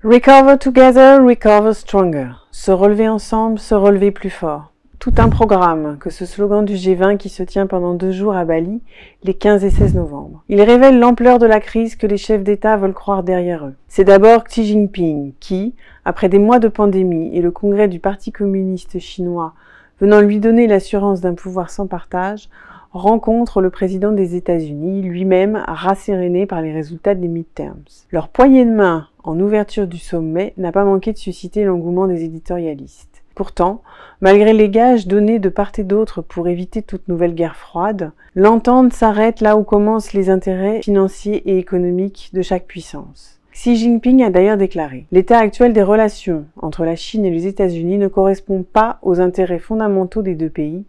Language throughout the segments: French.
Recover together, recover stronger. Se relever ensemble, se relever plus fort. Tout un programme que ce slogan du G20 qui se tient pendant 2 jours à Bali, les 15 et 16 novembre. Il révèle l'ampleur de la crise que les chefs d'État veulent croire derrière eux. C'est d'abord Xi Jinping qui, après des mois de pandémie et le congrès du Parti communiste chinois venant lui donner l'assurance d'un pouvoir sans partage, rencontre le président des États-Unis, lui-même rasséréné par les résultats des midterms. Leur poignée de main en ouverture du sommet n'a pas manqué de susciter l'engouement des éditorialistes. Pourtant, malgré les gages donnés de part et d'autre pour éviter toute nouvelle guerre froide, l'entente s'arrête là où commencent les intérêts financiers et économiques de chaque puissance. Xi Jinping a d'ailleurs déclaré « L'état actuel des relations entre la Chine et les États-Unis ne correspond pas aux intérêts fondamentaux des deux pays,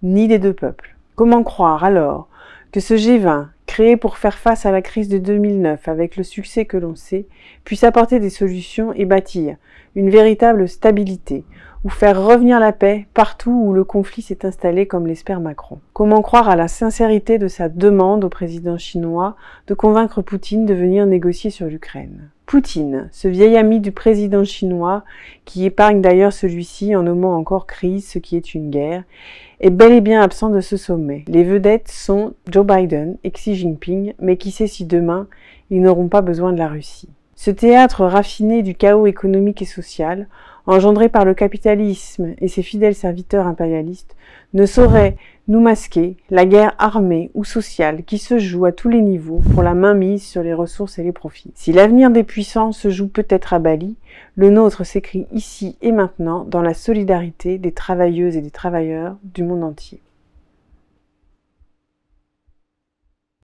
ni des deux peuples. » Comment croire alors que ce G20, créé pour faire face à la crise de 2009 avec le succès que l'on sait, puisse apporter des solutions et bâtir une véritable stabilité, ou faire revenir la paix partout où le conflit s'est installé comme l'espère Macron? Comment croire à la sincérité de sa demande au président chinois de convaincre Poutine de venir négocier sur l'Ukraine? Poutine, ce vieil ami du président chinois, qui épargne d'ailleurs celui-ci en nommant encore crise ce qui est une guerre, est bel et bien absent de ce sommet. Les vedettes sont Joe Biden et Xi Jinping, mais qui sait si demain, ils n'auront pas besoin de la Russie. Ce théâtre raffiné du chaos économique et social, engendré par le capitalisme et ses fidèles serviteurs impérialistes, ne saurait nous masquer la guerre armée ou sociale qui se joue à tous les niveaux pour la mainmise sur les ressources et les profits. Si l'avenir des puissants se joue peut-être à Bali, le nôtre s'écrit ici et maintenant dans la solidarité des travailleuses et des travailleurs du monde entier.